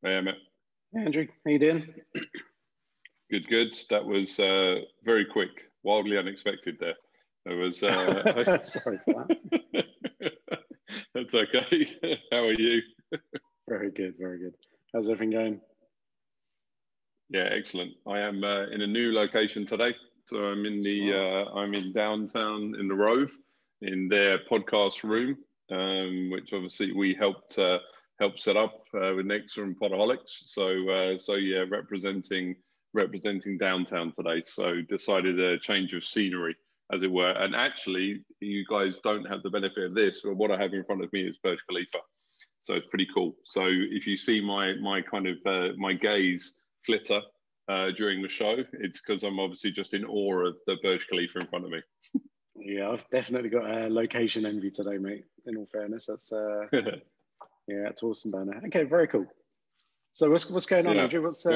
Hey, Emmett. Hey, Andrew, how you doing? Good, good. That was very quick, wildly unexpected there. It was. Sorry for that. That's okay. How are you? Very good, very good. How's everything going? Yeah, excellent. I am in a new location today, so I'm in downtown in the Rove, in their podcast room, which obviously we help set up with Nexa and Podaholics. So yeah, representing downtown today. So decided a change of scenery, as it were. And actually, you guys don't have the benefit of this, but what I have in front of me is Burj Khalifa. So it's pretty cool. So if you see my kind of my gaze flitter during the show, it's because I'm obviously just in awe of the Burj Khalifa in front of me. Yeah, I've definitely got a location envy today, mate. In all fairness, that's yeah, that's awesome, banner. Okay, very cool. So what's going on, Yeah. Andrew? What's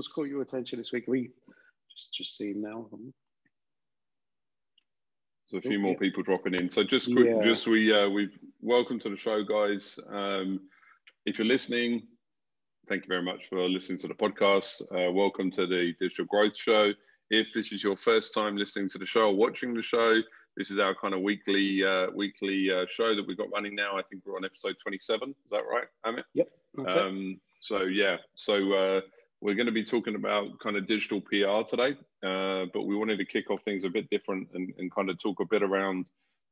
caught your attention this week? Are we just seeing now? There's a few more people dropping in. So just we've welcome to the show, guys. If you're listening, thank you very much for listening to the podcast. Welcome to the Digital Growth Show. If this is your first time listening to the show or watching the show, this is our kind of weekly show that we've got running now. I think we're on episode 27. Is that right, Amit? Yep, that's it. So we're going to be talking about kind of digital PR today, but we wanted to kick off things a bit different and kind of talk a bit around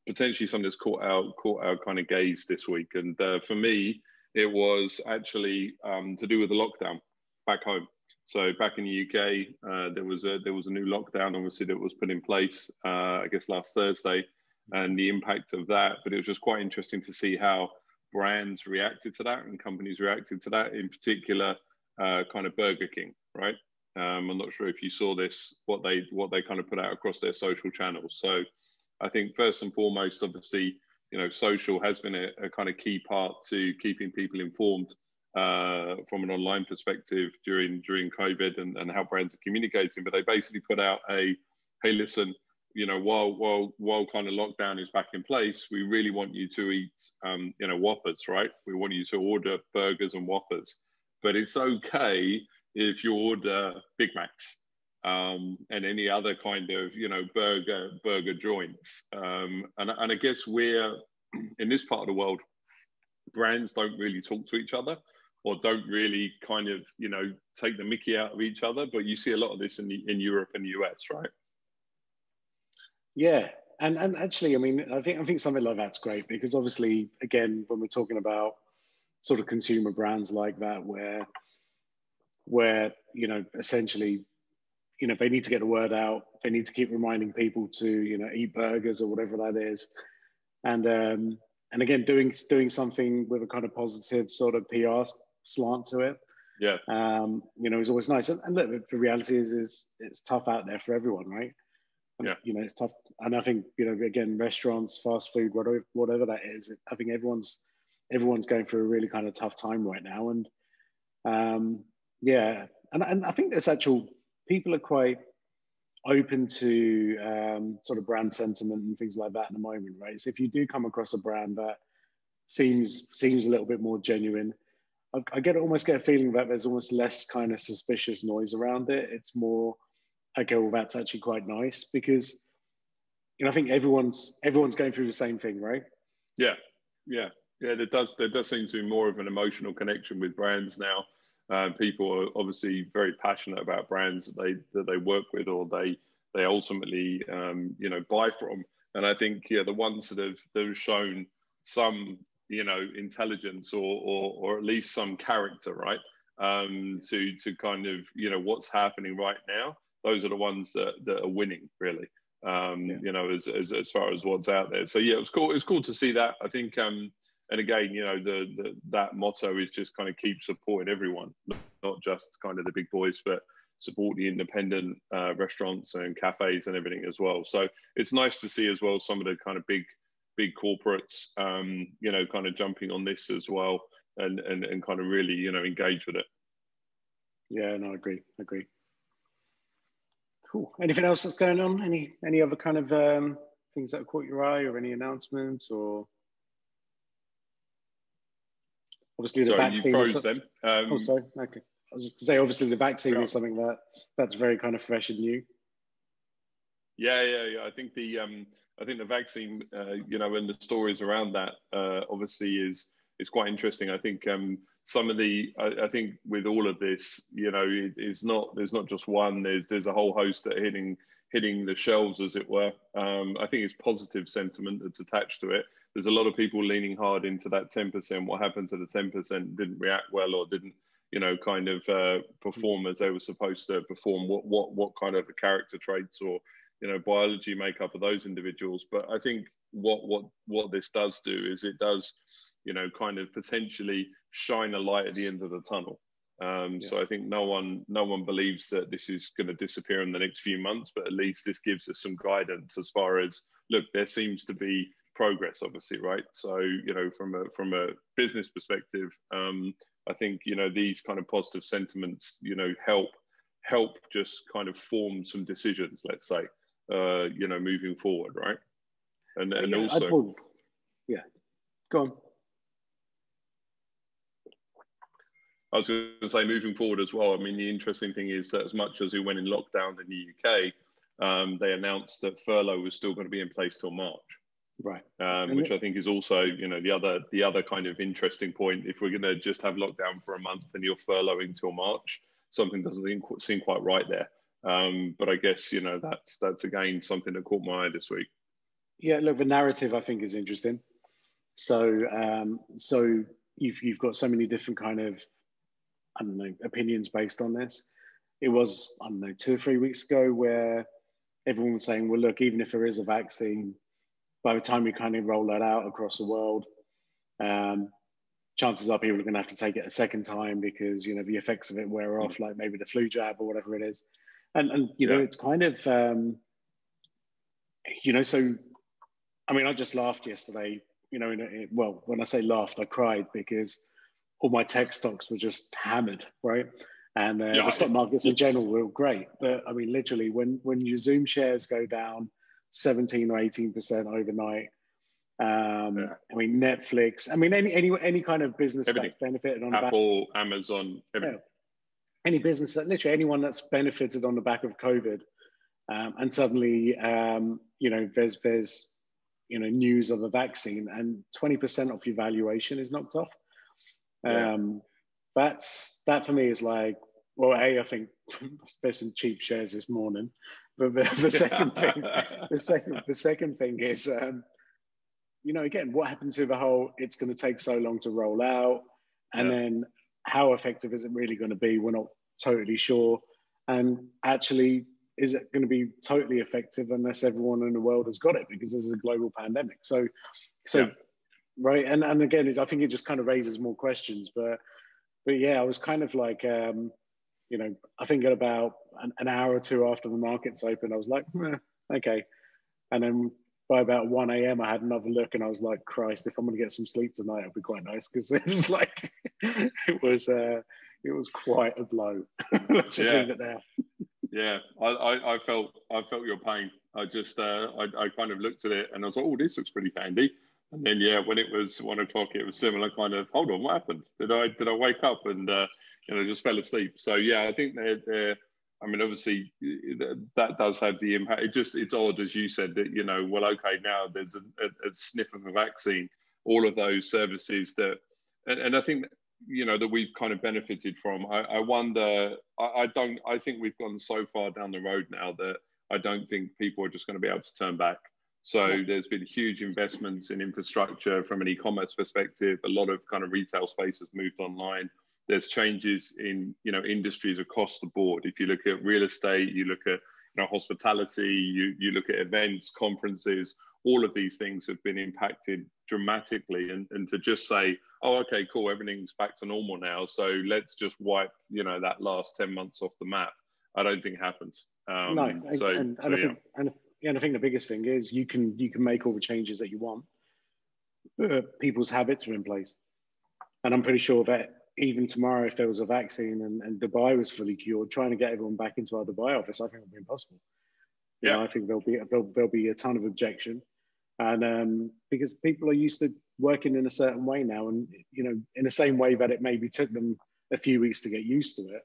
potentially something that's caught our kind of gaze this week. And for me, it was actually to do with the lockdown back home. So back in the UK, there was a new lockdown, obviously, that was put in place, I guess last Thursday, and the impact of that. But it was just quite interesting to see how brands reacted to that and companies reacted to that. In particular, kind of Burger King, right? I'm not sure if you saw this, what they kind of put out across their social channels. So I think first and foremost, obviously, social has been a kind of key part to keeping people informed from an online perspective during COVID and how brands are communicating. But they basically put out hey, listen, while kind of lockdown is back in place, we really want you to eat, Whoppers, right? We want you to order burgers and Whoppers, but it's okay if you order Big Macs and any other kind of, burger joints. And I guess we're in this part of the world, brands don't really talk to each other or don't really kind of, take the mickey out of each other. But you see a lot of this in Europe and the US, right? Yeah, and actually, I mean, I think something like that's great because obviously, again, when we're talking about sort of consumer brands like that, where essentially, they need to get the word out, they need to keep reminding people to eat burgers or whatever that is, and again, doing something with a kind of positive sort of PR slant to it. Yeah. Is always nice. And look, the reality is it's tough out there for everyone, right? And, yeah. It's tough. And I think, again, restaurants, fast food, whatever that is, I think everyone's going through a really kind of tough time right now. And and I think there's people are quite open to sort of brand sentiment and things like that in the moment, right? So if you do come across a brand that seems a little bit more genuine, I almost get a feeling that there's almost less kind of suspicious noise around it. It's more, okay, well, that's actually quite nice because, I think everyone's going through the same thing, right? Yeah. There does seem to be more of an emotional connection with brands now. People are obviously very passionate about brands that they work with or they ultimately buy from. And I think the ones that have shown some intelligence or at least some character, right, to kind of what's happening right now. Those are the ones that are winning, really. As far as what's out there. So yeah, it was cool. It was cool to see that. I think. And again, that motto is just kind of keep supporting everyone, not just kind of the big boys, but support the independent restaurants and cafes and everything as well. So it's nice to see as well some of the kind of big corporates, kind of jumping on this as well and kind of really, engage with it. Yeah, no, I agree. Cool. Anything else that's going on? Any other kind of things that have caught your eye or any announcements or? obviously the Sorry, you vaccine. froze them. Oh, sorry. Okay. I was just to say, obviously the vaccine Yeah. is something that's very kind of fresh and new. Yeah. I think the vaccine, you know, and the stories around that, obviously is quite interesting. I think some of the, I think with all of this, you know, there's not just one. There's a whole host that are hitting the shelves, as it were. I think it's positive sentiment that's attached to it. There's a lot of people leaning hard into that 10%. What happened to the 10% didn't react well, or didn't, you know, kind of perform as they were supposed to perform. What kind of character traits or, you know, biology makeup of those individuals. But I think what this does do is it does, you know, kind of potentially shine a light at the end of the tunnel. So I think no one believes that this is going to disappear in the next few months, but at least this gives us some guidance as far as, look, there seems to be progress, obviously, right? So, you know, from a business perspective, I think, you know, these kind of positive sentiments, you know, help just kind of form some decisions, let's say, you know, moving forward, right? And also, go on. I was going to say, moving forward as well. I mean, the interesting thing is that as much as we went in lockdown in the UK, they announced that furlough was still going to be in place till March, right? Which I think is also, you know, the other kind of interesting point. If we're going to just have lockdown for a month and you're furloughing till March, something doesn't seem quite right there. But I guess, you know, that's again something that caught my eye this week. Yeah, look, the narrative I think is interesting. So so you've got so many different kind of, I don't know, opinions based on this. It was, I don't know, 2 or 3 weeks ago where everyone was saying, well, look, even if there is a vaccine, by the time we kind of roll that out across the world, chances are people are going to have to take it a second time because, you know, the effects of it wear off, like maybe the flu jab or whatever it is. And you know, it's kind of, you know, so, I mean, I just laughed yesterday, you know, well, when I say laughed, I cried because all my tech stocks were just hammered, right? And the stock markets in general were great. But I mean, literally, when your Zoom shares go down 17 or 18% overnight, I mean, Netflix, I mean, any kind of business that's benefited on Apple, Amazon, everything. Any business, literally anyone that's benefited on the back of COVID, and suddenly, you know, there's you know, news of a vaccine and 20% of your valuation is knocked off. That for me is like, well, I think there's some cheap shares this morning, but the second thing is, you know, again, what happens to the whole, it's going to take so long to roll out, and then how effective is it really going to be? We're not totally sure. And actually, is it going to be totally effective unless everyone in the world has got it, because this is a global pandemic? So right. And again, I think it just kind of raises more questions, but yeah, I was kind of like, you know, I think at about an hour or two after the markets opened, I was like, okay. And then by about 1 a.m., I had another look and I was like, Christ, if I'm going to get some sleep tonight, it'll be quite nice, because it was like, it was quite a blow. Let's just leave it there. Yeah, I felt your pain. I just I kind of looked at it and I was like, oh, this looks pretty handy. And then when it was 1 o'clock, it was similar kind of, hold on, what happened? Did I wake up and you know, just fell asleep? So yeah, I think they're I mean, obviously that does have the impact. It's odd, as you said, that, you know, well, okay, now there's a sniff of a vaccine, all of those services that, and I think, you know, that we've kind of benefited from. I wonder, I think we've gone so far down the road now that I don't think people are just going to be able to turn back. So there's been huge investments in infrastructure from an e-commerce perspective. A lot of kind of retail space has moved online. There's changes in, you know, industries across the board. If you look at real estate, you look at, you know, hospitality, you look at events, conferences, all of these things have been impacted dramatically. And to just say, oh, okay, cool, everything's back to normal now, so let's just wipe, you know, that last 10 months off the map, I don't think happens. No, and I think the biggest thing is you can make all the changes that you want. People's habits are in place. And I'm pretty sure that even tomorrow, if there was a vaccine and Dubai was fully cured, trying to get everyone back into our Dubai office, I think would be impossible. You know, I think there'll be a ton of objection. And because people are used to working in a certain way now, and in the same way that it maybe took them a few weeks to get used to it,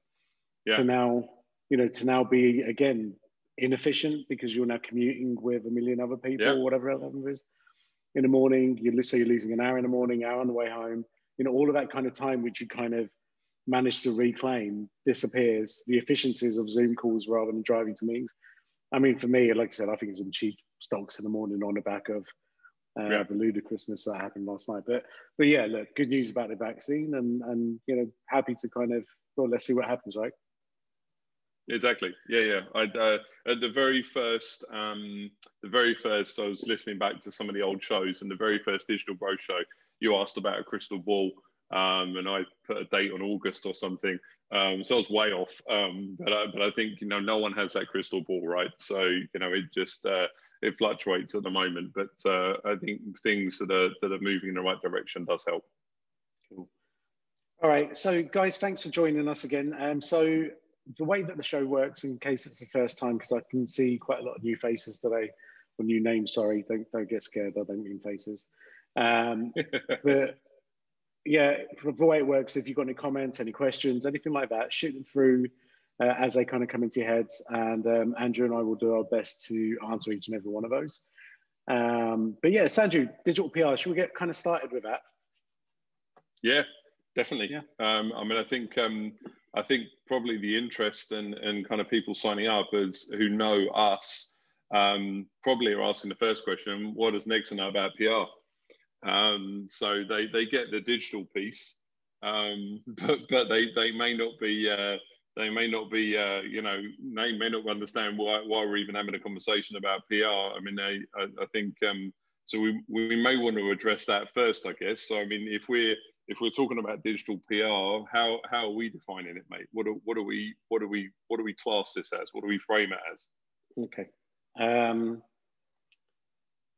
to now be again inefficient because you're now commuting with a million other people or whatever else it is. In the morning, you're losing an hour in the morning, hour on the way home. All of that kind of time which you kind of manage to reclaim disappears. The efficiencies of Zoom calls rather than driving to meetings. I mean, for me, like I said, I think it's some cheap stocks in the morning on the back of the ludicrousness that happened last night. But yeah, look, good news about the vaccine, and happy to kind of, well, let's see what happens, right? Exactly. Yeah. At the very first, I was listening back to some of the old shows, and the very first Digital Growth show, you asked about a crystal ball, and I put a date on August or something. So I was way off. But I think no one has that crystal ball, right? So it just it fluctuates at the moment. But I think things that are moving in the right direction does help. Cool. All right. So guys, thanks for joining us again. So the way that the show works, in case it's the first time, because I can see quite a lot of new faces today, or new names, sorry, don't get scared, I don't mean faces. But yeah, the way it works, if you've got any comments, any questions, anything like that, shoot them through as they kind of come into your heads, and Andrew and I will do our best to answer each and every one of those. But yeah, Sanju, digital PR, should we get kind of started with that? Yeah, definitely. Yeah. I mean, I think probably the interest and kind of people signing up who know us probably are asking the first question: what does Nexa know about PR? So they get the digital piece, but they may not be they may not understand why we're even having a conversation about PR. I mean, I think so. We may want to address that first, I guess. So I mean, if we're talking about digital PR, how are we defining it, mate? What do we class this as? What do we frame it as? Okay.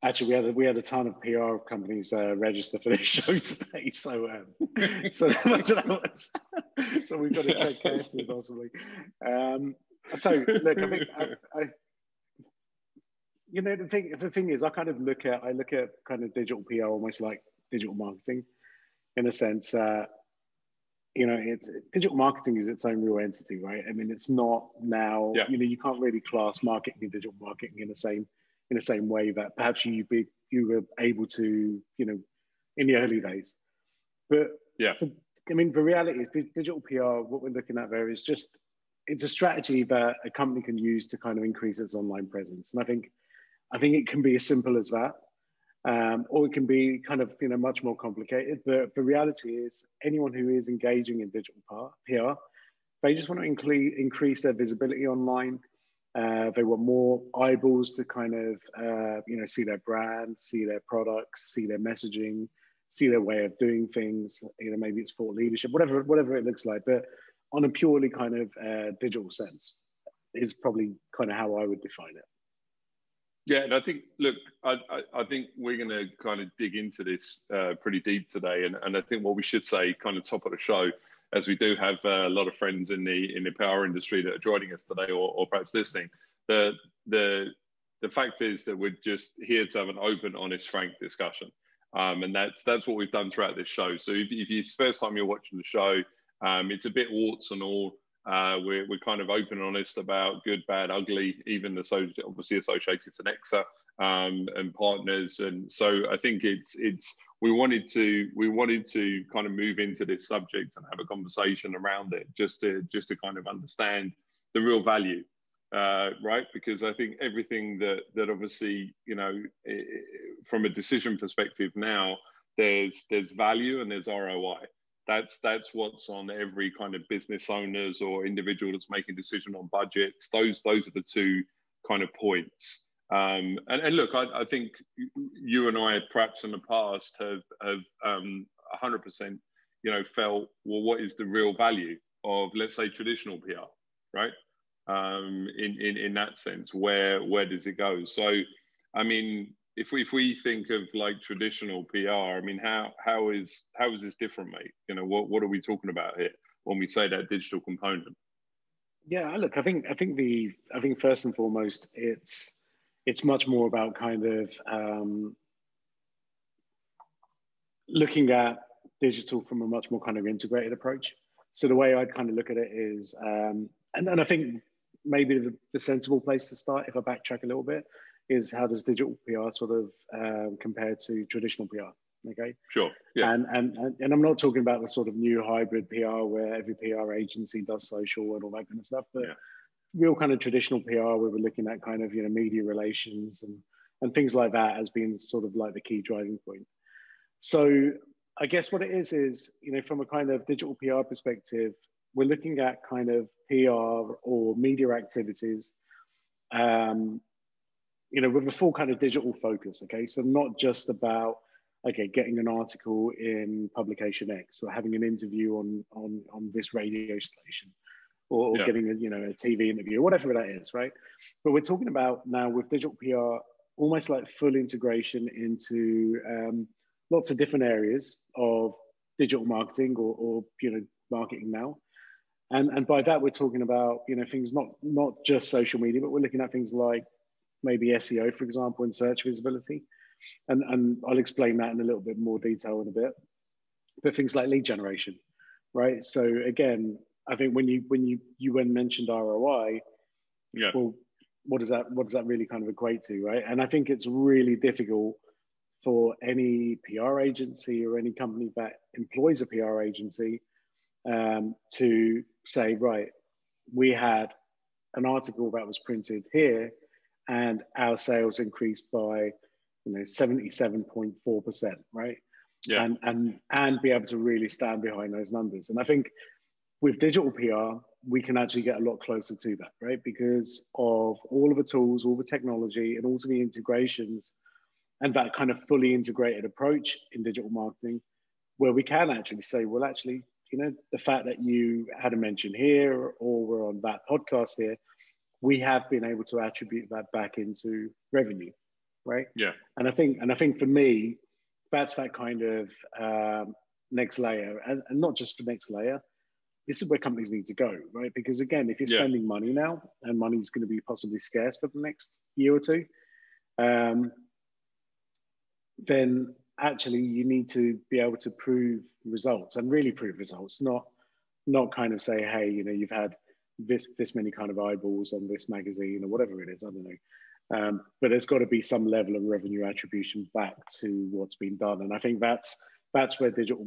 Actually, we had a ton of PR companies register for this show today, so so we've got to tread carefully, possibly. So look, I think the thing is, I look at kind of digital PR almost like digital marketing, in a sense. It's digital marketing is its own real entity, right? I mean, it's not now. Yeah. You can't really class marketing and digital marketing in the same way that perhaps you were able to, in the early days. But yeah, I mean, the reality is digital PR, what we're looking at there is it's a strategy that a company can use to kind of increase its online presence. And I think it can be as simple as that. Or it can be kind of, much more complicated. But the reality is anyone who is engaging in digital PR, they just want to increase their visibility online. They want more eyeballs to kind of, see their brand, see their products, see their messaging, see their way of doing things. Maybe it's thought leadership, whatever it looks like. But on a purely kind of digital sense is probably kind of how I would define it. Yeah, and I think, look, I think we're going to kind of dig into this pretty deep today, and I think what we should say, kind of top of the show, as we do have a lot of friends in the PR industry that are joining us today, or perhaps listening. The fact is that we're just here to have an open, honest, frank discussion, and that's what we've done throughout this show. So if it's the first time you're watching the show, it's a bit warts and all. We're kind of open and honest about good, bad, ugly, even obviously associated to Nexa and partners. And so I think we wanted to kind of move into this subject and have a conversation around it, just to kind of understand the real value, right? Because I think everything that obviously, from a decision perspective now, there's value and there's ROI. That's what's on every kind of business owners or individual that's making a decision on budgets. Those are the two kind of points. And look, I think you and I perhaps in the past have 100%, felt, well, what is the real value of, let's say, traditional PR, right? In that sense, where does it go? So, I mean, if we think of like traditional PR, I mean, how is this different, mate? What are we talking about here when we say that digital component? Yeah, look, I think first and foremost, it's much more about kind of looking at digital from a much more kind of integrated approach. So the way I'd kind of look at it is, and I think maybe the sensible place to start, if I backtrack a little bit, is how does digital PR sort of compare to traditional PR? Okay. Sure. Yeah. And I'm not talking about the sort of new hybrid PR where every PR agency does social and all that kind of stuff, but real kind of traditional PR where we're looking at kind of, you know, media relations and things like that as being sort of like the key driving point. So I guess what it is, you know, from a kind of digital PR perspective, we're looking at kind of PR or media activities, you know, with a full kind of digital focus. Okay. So not just about, okay, getting an article in publication X or having an interview on this radio station or getting a, you know, a TV interview or whatever that is. Right. But we're talking about now with digital PR, almost like full integration into lots of different areas of digital marketing or you know, marketing now. And by that, we're talking about, you know, things not just social media, but we're looking at things like maybe SEO, for example, and search visibility. And I'll explain that in a little bit more detail in a bit. But things like lead generation, right? So again, I think when you mentioned ROI, well, what does that really kind of equate to, right? And I think it's really difficult for any PR agency or any company that employs a PR agency to say, right, we had an article that was printed here and our sales increased by, you know, 77.4%, right? Yeah. And be able to really stand behind those numbers. And I think with digital PR, we can actually get a lot closer to that, right? Because of all of the tools, all the technology, and also the integrations, and that kind of fully integrated approach in digital marketing, where we can actually say, well, actually, you know, the fact that you had a mention here or we're on that podcast here, we have been able to attribute that back into revenue, right? Yeah. And I think for me, that's that kind of next layer, and not just for next layer. This is where companies need to go, right? Because again, if you're spending money now, and money is going to be possibly scarce for the next year or two, then actually you need to be able to prove results and really prove results, not kind of say, hey, you know, you've had this many kind of eyeballs on this magazine or whatever it is, I don't know. But there's got to be some level of revenue attribution back to what's been done. And I think that's where digital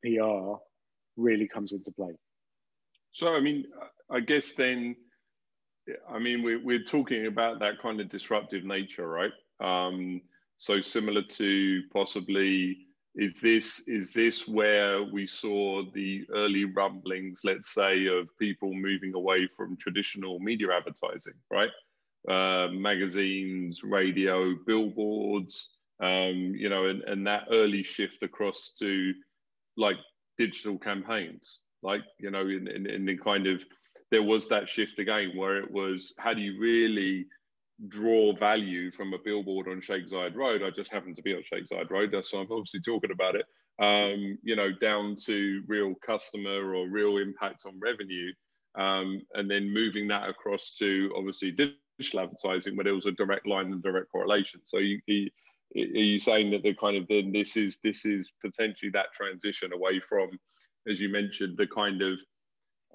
PR really comes into play. So, I mean, I guess then, I mean, we're talking about that kind of disruptive nature, right? So similar to possibly, is this where we saw the early rumblings, let's say, of people moving away from traditional media advertising, right? Magazines, radio, billboards, you know, and that early shift across to like digital campaigns, like, you know, in the kind of, there was that shift again where it was, how do you really draw value from a billboard on Sheikh Zayed Road? I just happen to be on Sheikh Zayed Road, that's why I'm obviously talking about it. You know, down to real customer or real impact on revenue, and then moving that across to obviously digital advertising, where there was a direct line and direct correlation. So are you saying that the kind of then this is potentially that transition away from, as you mentioned, the kind of,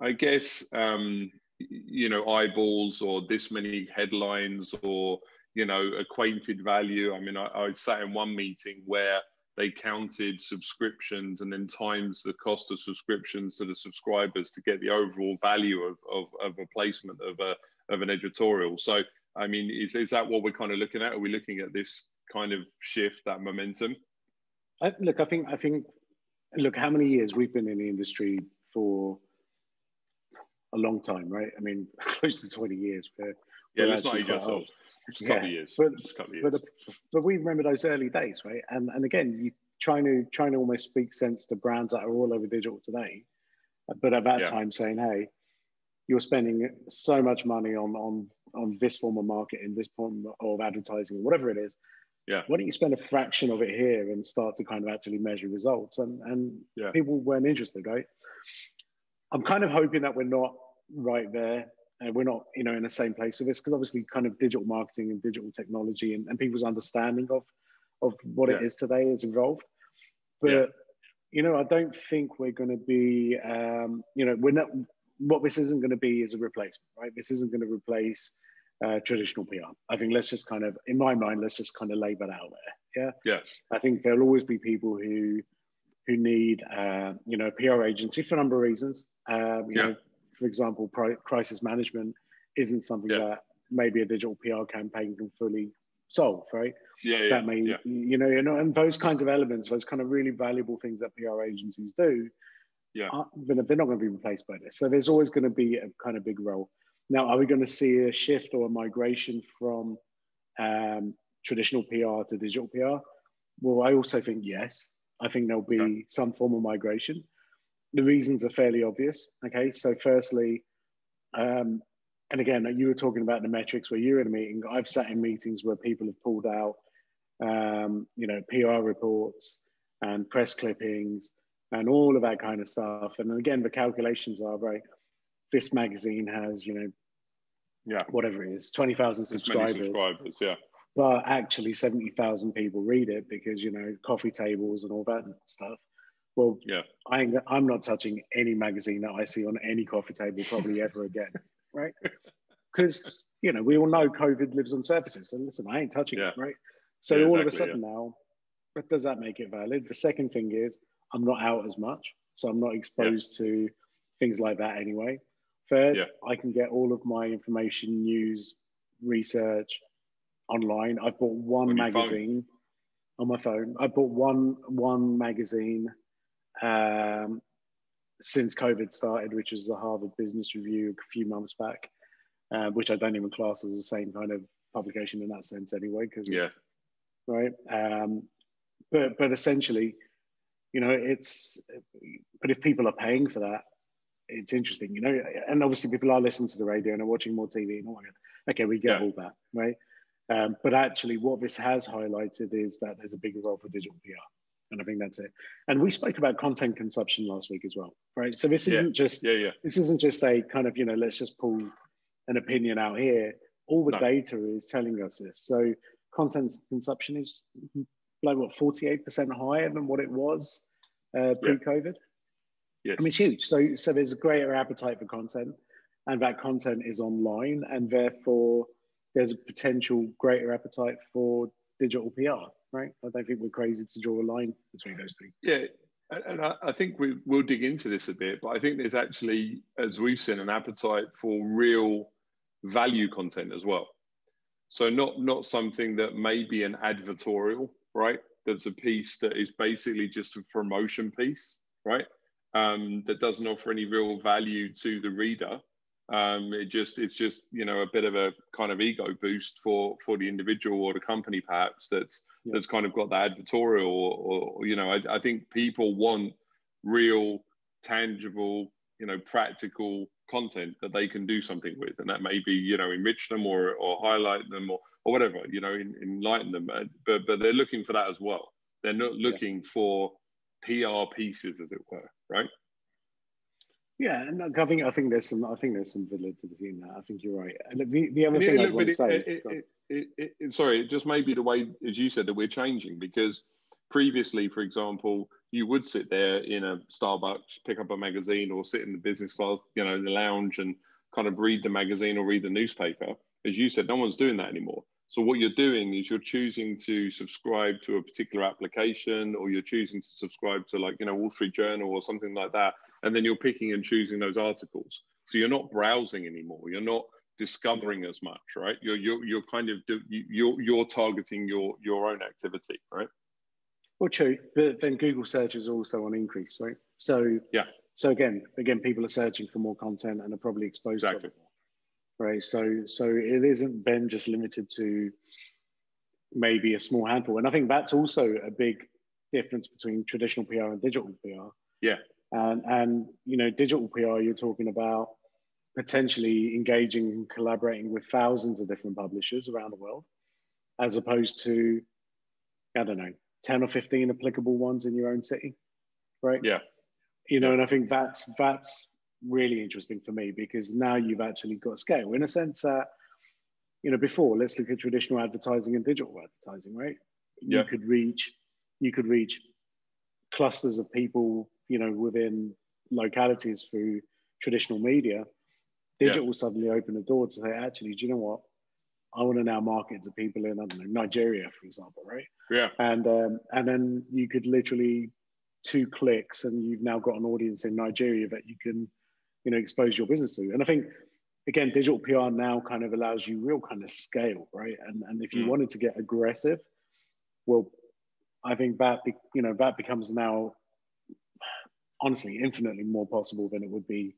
I guess, you know, eyeballs or this many headlines or, you know, acquainted value? I mean, I sat in one meeting where they counted subscriptions and then times the cost of subscriptions to the subscribers to get the overall value of a placement of an editorial. So, I mean, is that what we're kind of looking at? Are we looking at this kind of shift, that momentum? I think, look, how many years we've been in the industry for a long time, right? I mean, close to 20 years. Let's not age ourselves. Just a couple of years. But we remember those early days, right? And again, you trying to almost speak sense to brands that are all over digital today, but at that time saying, hey, you're spending so much money on this form of marketing, this form of advertising, whatever it is. Yeah. Why don't you spend a fraction of it here and start to kind of actually measure results? And people weren't interested, right? I'm kind of hoping that we're not right there, and we're not, you know, in the same place with this, because obviously kind of digital marketing and digital technology and people's understanding of what it is today is evolved. But I don't think we're going to be, we're not. What this isn't going to be is a replacement, right? This isn't going to replace traditional PR. I think let's just kind of, in my mind, let's just kind of lay that out there. Yeah. Yeah. I think there'll always be people who need, a PR agency for a number of reasons. For example, crisis management isn't something that maybe a digital PR campaign can fully solve, right? That may, and those kinds of elements, those kind of really valuable things that PR agencies do, they're not going to be replaced by this. So there's always going to be a kind of big role. Now, are we going to see a shift or a migration from traditional PR to digital PR? Well, I also think yes. I think there'll be some form of migration. The reasons are fairly obvious. Okay, so firstly, and again, you were talking about the metrics where you're in a meeting. I've sat in meetings where people have pulled out, PR reports and press clippings and all of that kind of stuff. And again, the calculations are this magazine has, whatever it is, 20,000 subscribers. But actually 70,000 people read it because, coffee tables and all that stuff. Well, I'm not touching any magazine that I see on any coffee table probably ever again, right? Because, we all know COVID lives on surfaces. So listen, I ain't touching it, right? So all of a sudden now, but does that make it valid? The second thing is I'm not out as much. So I'm not exposed to things like that anyway. Third, I can get all of my information, news, research online. I've bought one magazine on my phone. I bought one magazine since COVID started, which is the Harvard Business Review a few months back, which I don't even class as the same kind of publication in that sense anyway, because it's right. But essentially, but if people are paying for that, it's interesting, and obviously people are listening to the radio and are watching more TV and all that. Okay, we get all that, right? But actually what this has highlighted is that there's a bigger role for digital PR. And I think that's it. And we spoke about content consumption last week as well, right? So this isn't just this isn't just a kind of, let's just pull an opinion out here. All the data is telling us this. So content consumption is 48% higher than what it was pre-COVID. Yes. I mean, it's huge. So there's a greater appetite for content, and that content is online, and therefore there's a potential greater appetite for digital PR, right? I don't think we're crazy to draw a line between those things. Yeah, and I think we'll dig into this a bit, but I think there's actually, as we've seen, an appetite for real value content as well. So not something that may be an advertorial, right? That's a piece that is basically just a promotion piece, right? That doesn't offer any real value to the reader. It's just a bit of a kind of ego boost for the individual or the company perhaps that's kind of got that advertorial or I think people want real, tangible, practical content that they can do something with, and that may be enrich them or highlight them or whatever, enlighten them, but they're looking for that as well. They're not looking for PR pieces, as it were, right? Yeah, and I think there's some validity in that. I think you're right. The other thing I want to say, sorry, it just may be the way, as you said, that we're changing, because previously, for example, you would sit there in a Starbucks, pick up a magazine, or sit in the business class, in the lounge, and kind of read the magazine or read the newspaper. As you said, no one's doing that anymore. So what you're doing is you're choosing to subscribe to a particular application, or you're choosing to subscribe to Wall Street Journal or something like that. And then you're picking and choosing those articles. So you're not browsing anymore. You're not discovering as much, right? You're kind of, you're targeting your own activity, right? Well, true. But then Google search is also on increase, right? So So again, people are searching for more content and are probably exposed to it more, right? So it isn't then just limited to maybe a small handful. And I think that's also a big difference between traditional PR and digital PR. Yeah. And digital PR, you're talking about potentially engaging and collaborating with thousands of different publishers around the world, as opposed to, I don't know, 10 or 15 applicable ones in your own city, right? Yeah. And I think that's really interesting for me, because now you've actually got scale in a sense that, before, let's look at traditional advertising and digital advertising, right? You could reach clusters of people, within localities through traditional media, digital suddenly opened the door to say, actually, do you know what? I want to now market to people in, I don't know, Nigeria, for example, right? Yeah. And then you could literally 2 clicks and you've now got an audience in Nigeria that you can, expose your business to. And I think, again, digital PR now kind of allows you real kind of scale, right? And if you wanted to get aggressive, well, I think that becomes now, honestly, infinitely more possible than it would be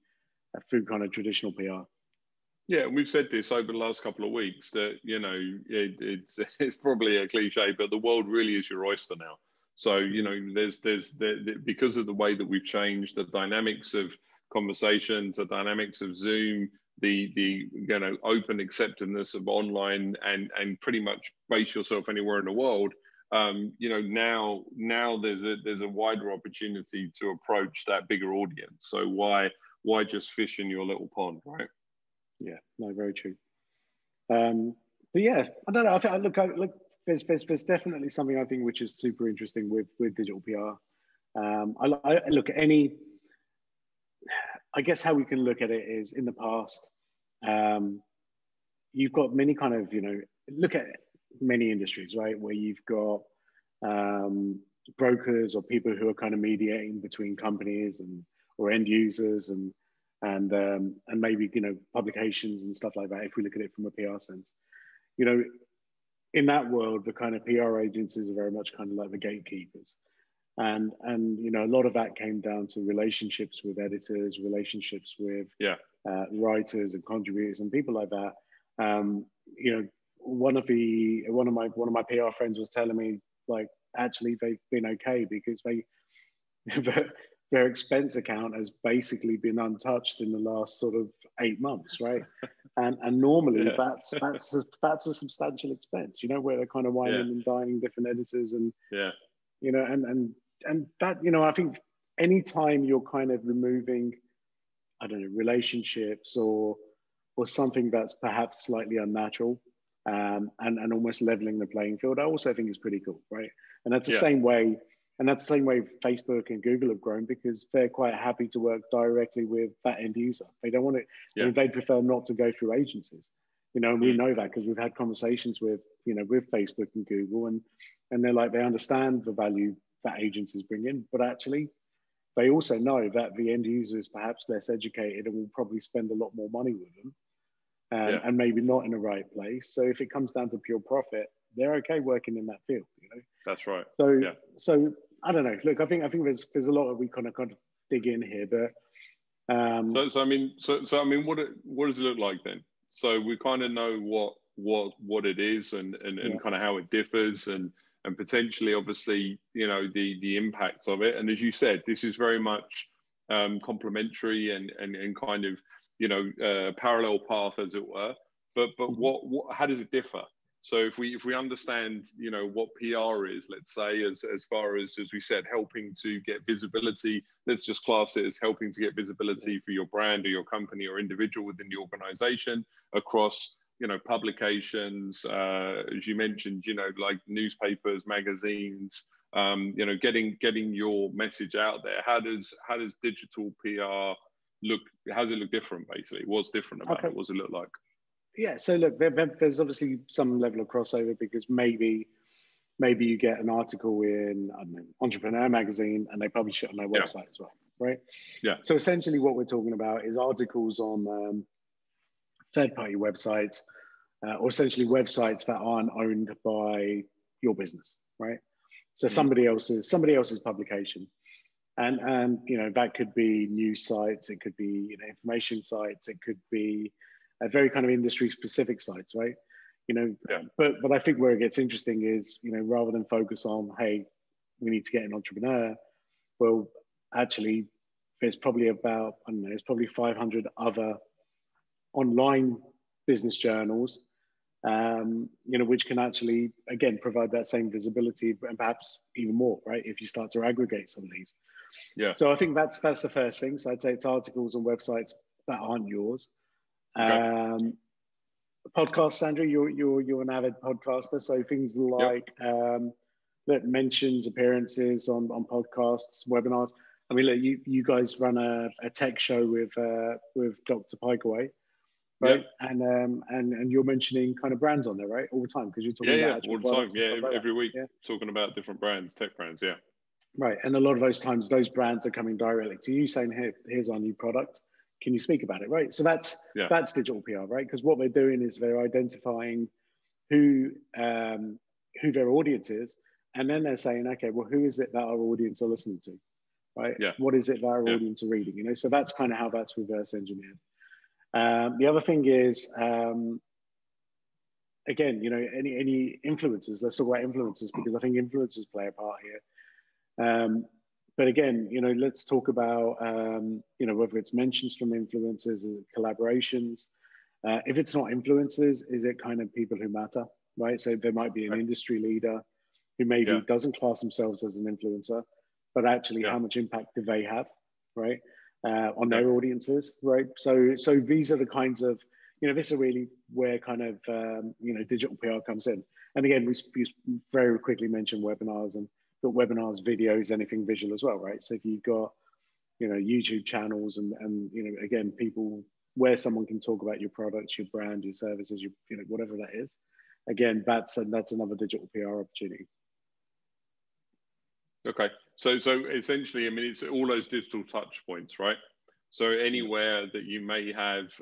through kind of traditional PR. Yeah, and we've said this over the last couple of weeks that it's probably a cliche, but the world really is your oyster now. So there's because of the way that we've changed the dynamics of conversations, the dynamics of Zoom, the open acceptance of online, and pretty much base yourself anywhere in the world. Now there's a wider opportunity to approach that bigger audience. So why just fish in your little pond, right? Yeah, no, very true. But yeah, I don't know. I think look, there's definitely something I think which is super interesting with digital PR. I look at I guess how we can look at it is in the past, you've got many kind of, look at many industries, right, where you've got brokers or people who are kind of mediating between companies or end users and maybe publications and stuff like that. If we look at it from a PR sense, in that world, the kind of PR agencies are very much kind of like the gatekeepers, and a lot of that came down to relationships with editors, relationships with writers and contributors and people like that. One of my PR friends was telling me, like, actually they've been okay because their expense account has basically been untouched in the last sort of 8 months, right? And normally that's a substantial expense, where they're kind of whining and dining different editors and and that, I think anytime you're kind of removing, I don't know, relationships or something that's perhaps slightly unnatural, and almost leveling the playing field, I also think is pretty cool, right? And that's the same way. And that's the same way Facebook and Google have grown, because they're quite happy to work directly with that end user. They don't want to, they'd prefer not to go through agencies, and we know that because we've had conversations with Facebook and Google, and they're like, they understand the value that agencies bring in, but actually they also know that the end user is perhaps less educated and will probably spend a lot more money with them, and maybe not in the right place. So if it comes down to pure profit, they're okay working in that field, That's right. So I don't know. Look, I think there's a lot that we kind of dig in here, but so I mean, what does it look like then? So we kind of know what it is and kind of how it differs and potentially, obviously, the impacts of it. And as you said, this is very much complementary and kind of parallel path, as it were. But what how does it differ? So if we understand, what PR is, let's say, as far as we said, helping to get visibility, let's just class it as helping to get visibility for your brand or your company or individual within the organization across, publications, as you mentioned, like newspapers, magazines, getting your message out there. How does digital PR look? How does it look different, basically? What's different about it? What does it look like? Yeah, so look, there's obviously some level of crossover, because maybe you get an article in, I don't know, Entrepreneur magazine, and they publish it on their website as well, right? Yeah. So essentially what we're talking about is articles on third-party websites, or essentially websites that aren't owned by your business, right? So somebody else's publication. And that could be news sites, it could be information sites, it could be a very kind of industry specific sites, right? But I think where it gets interesting is, rather than focus on, hey, we need to get an entrepreneur, well, actually, there's probably about, I don't know, there's probably 500 other online business journals, which can actually, again, provide that same visibility and perhaps even more, right? If you start to aggregate some of these. Yeah. So I think that's the first thing. So I'd say it's articles on websites that aren't yours. Okay. Podcasts, Andrew, you're an avid podcaster, so things like that mentions, appearances on podcasts, webinars. I mean, look, you guys run a tech show with Dr. Pikeway, right? Yeah. And you're mentioning kind of brands on there, right? All the time, because you're talking about actual all the time. products and Yeah, stuff like every that. week Yeah. talking about different brands, tech brands. Yeah. Right. And a lot of those times, those brands are coming directly to you saying, here's our new product. Can you speak about it? Right. So that's digital PR, right? Because what they're doing is they're identifying who their audience is. And then they're saying, okay, well, who is it that our audience are listening to? Right. Yeah. What is it that our audience are reading? You know, so that's kind of how that's reverse engineered. The other thing is, again, you know, any influencers, let's talk about influencers, because I think influencers play a part here. But again, you know, let's talk about, you know, whether it's mentions from influencers, collaborations. If it's not influencers, is it kind of people who matter, right? So there might be an industry leader who maybe doesn't class themselves as an influencer, but actually how much impact do they have, right? On their audiences, right? So these are the kinds of, you know, this is really where kind of, you know, digital PR comes in. And again, we very quickly mentioned webinars, and got webinars, videos, anything visual as well, right? So if you've got, you know, YouTube channels and you know, again, people where someone can talk about your products, your brand, your services, you know, whatever that is, again, that's another digital PR opportunity. Okay, so essentially, I mean, it's all those digital touch points, right? So anywhere that you may have,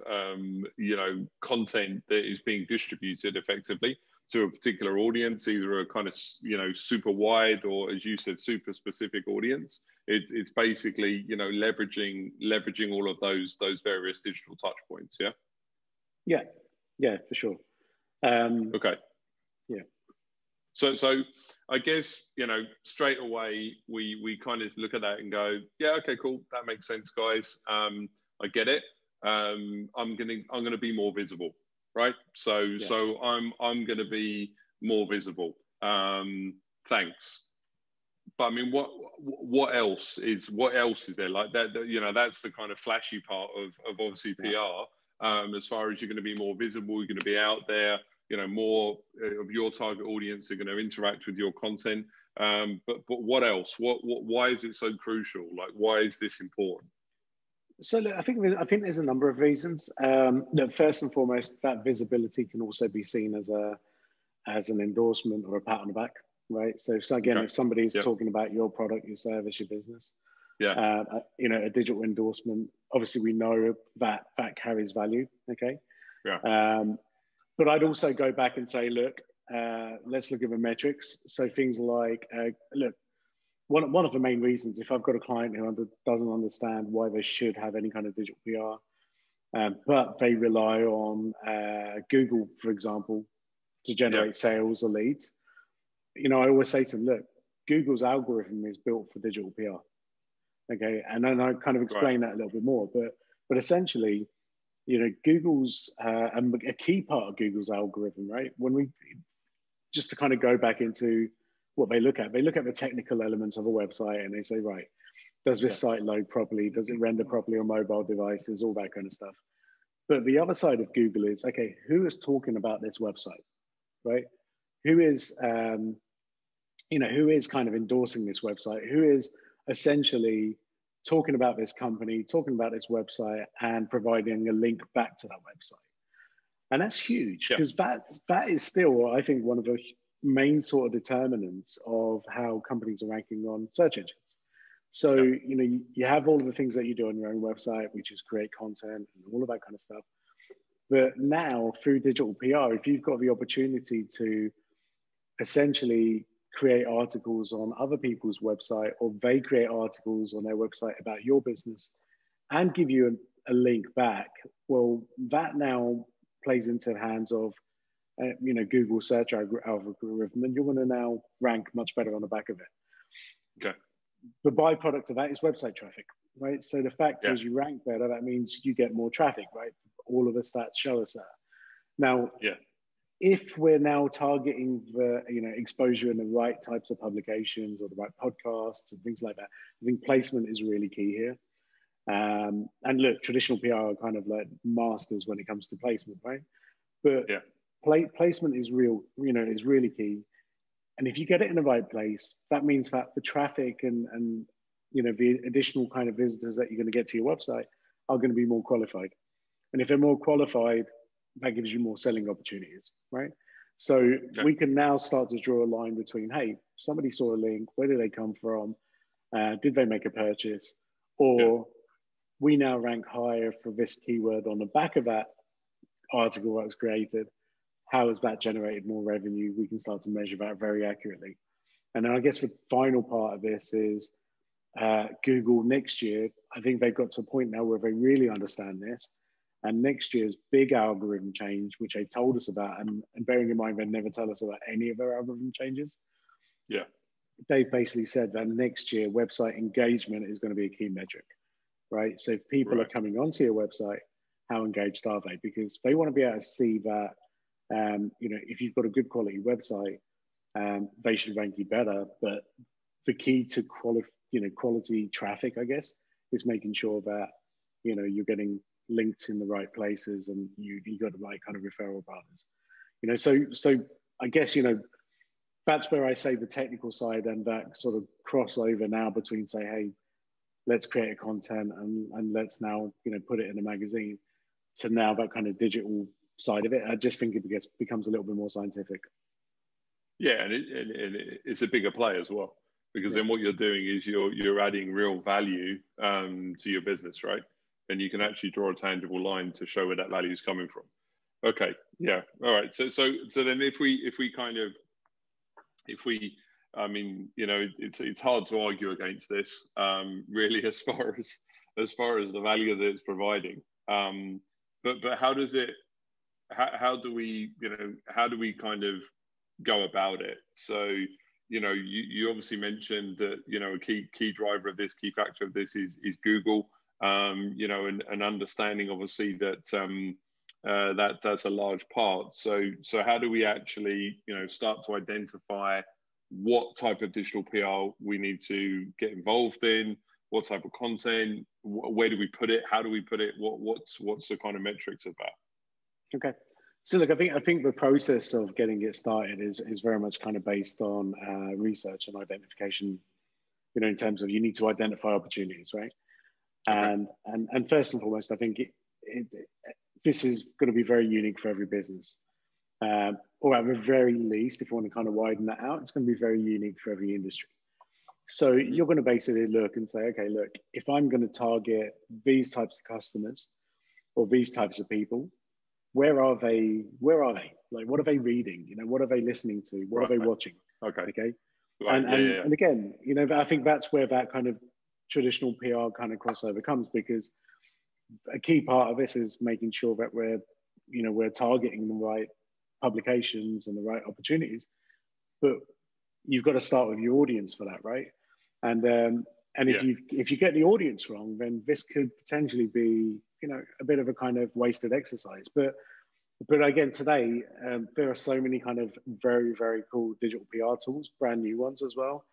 you know, content that is being distributed effectively to a particular audience, either a kind of, you know, super wide or, as you said, super specific audience, it's basically, you know, leveraging all of those various digital touch points. Yeah. Yeah, for sure. Okay. Yeah. So I guess, you know, straight away we kind of look at that and go, yeah, okay, cool, that makes sense, guys. I get it. I'm gonna be more visible, right? So I'm gonna be more visible. Thanks. But I mean, what else is there like that? You know, that's the kind of flashy part of obviously PR. As far as you're going to be more visible, you're going to be out there. You know, more of your target audience are going to interact with your content. But what else? Why is it so crucial? Like, why is this important? So look, I think there's a number of reasons. Look, first and foremost, that visibility can also be seen as an endorsement or a pat on the back, right? So again, if somebody's talking about your product, your service, your business, you know, a digital endorsement, obviously we know that carries value. Okay. Yeah. But I'd also go back and say, look, let's look at the metrics. So things like, look, one of the main reasons, if I've got a client who doesn't understand why they should have any kind of digital PR, but they rely on Google, for example, to generate sales or leads, you know, I always say to them, look, Google's algorithm is built for digital PR. Okay, and then I kind of explain that a little bit more, but essentially, you know, Google's a key part of Google's algorithm, right? When we just to kind of go back into what they look at the technical elements of a website, and they say, right, does this site load properly? Does it render properly on mobile devices? All that kind of stuff. But the other side of Google is, okay, who is talking about this website, right? Who is, you know, who is kind of endorsing this website? Who is essentially talking about this company, talking about this website, and providing a link back to that website? And that's huge, because that is still, I think, one of the main sort of determinants of how companies are ranking on search engines. So, you know, you have all of the things that you do on your own website, which is create content and all of that kind of stuff. But now through digital PR, if you've got the opportunity to essentially create articles on other people's website, or they create articles on their website about your business and give you a link back, well, that now plays into the hands of, you know, Google search algorithm, and you're going to now rank much better on the back of it. Okay. The byproduct of that is website traffic, right? So the fact is, you rank better, that means you get more traffic, right? All of the stats show us that. Now, if we're now targeting the, you know, exposure in the right types of publications or the right podcasts and things like that, I think placement is really key here. And look, traditional PR are kind of like masters when it comes to placement, right? But placement is real, you know, is really key. And if you get it in the right place, that means that the traffic and the additional kind of visitors that you're going to get to your website are going to be more qualified. And if they're more qualified, that gives you more selling opportunities, right? So we can now start to draw a line between, hey, somebody saw a link, where did they come from? Did they make a purchase? Or we now rank higher for this keyword on the back of that article that was created. How has that generated more revenue? We can start to measure that very accurately. And then I guess the final part of this is Google next year. I think they've got to a point now where they really understand this. And next year's big algorithm change, which they told us about, and bearing in mind they never tell us about any of their algorithm changes. Yeah. They've basically said that next year website engagement is going to be a key metric, right? So if people are coming onto your website, how engaged are they? Because they want to be able to see that, if you've got a good quality website, they should rank you better. But the key to quality traffic, I guess, is making sure that, you're getting linked in the right places and you got the right kind of referral partners. So I guess, that's where I say the technical side and that sort of crossover now between say, hey, let's create a content and let's now, put it in a magazine, to now that kind of digital side of it. I just think it becomes a little bit more scientific. Yeah, and it's a bigger play as well, because then what you're doing is you're adding real value to your business, right? And you can actually draw a tangible line to show where that value is coming from. Okay, yeah, all right. So then if we it's hard to argue against this, really, as far as the value that it's providing. But how does it? How do we kind of go about it? So you obviously mentioned that a key driver of this, key factor of this is Google. And understanding obviously that that's a large part. So how do we actually start to identify what type of digital PR we need to get involved in, what type of content, where do we put it, how do we put it, what's the kind of metrics of that? Okay. So look, I think the process of getting it started is very much kind of based on research and identification, in terms of you need to identify opportunities, right? Okay. And first and foremost, I think this is going to be very unique for every business. Or at the very least, if you want to kind of widen that out, it's going to be very unique for every industry. So you're going to basically look and say, okay, look, if I'm going to target these types of customers or these types of people, where are they? Like, what are they reading? What are they listening to? What are they watching? Okay. Right. And again, I think that's where that kind of traditional PR kind of crossover comes, because a key part of this is making sure that we're targeting the right publications and the right opportunities, but you've got to start with your audience for that, right? And if you get the audience wrong, then this could potentially be a bit of a kind of wasted exercise. But again, today there are so many kind of very, very cool digital PR tools, brand new ones as well,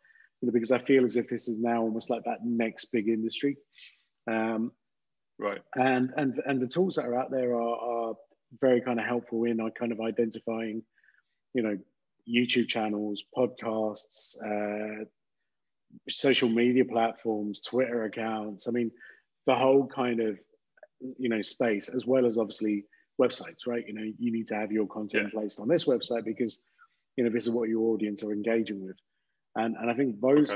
because I feel as if this is now almost like that next big industry. Right. And the tools that are out there are very kind of helpful in kind of identifying, YouTube channels, podcasts, social media platforms, Twitter accounts. I mean, the whole kind of, space, as well as obviously websites, right? You need to have your content placed on this website because, this is what your audience are engaging with. And I think those,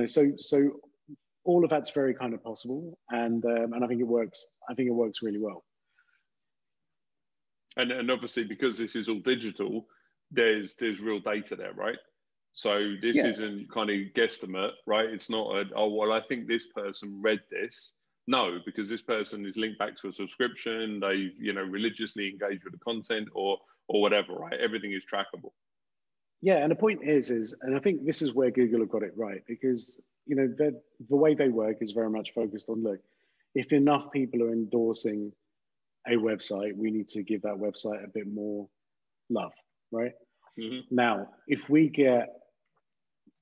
so all of that's very kind of possible. And I think it works. I think it works really well. And obviously, because this is all digital, there's real data there, right? So this isn't kind of guesstimate, right? It's not I think this person read this. No, because this person is linked back to a subscription. They, religiously engage with the content or whatever, right? Everything is trackable. Yeah, and the point is, and I think this is where Google have got it right, because the way they work is very much focused on, look, if enough people are endorsing a website, we need to give that website a bit more love, right? Mm-hmm. Now, if we get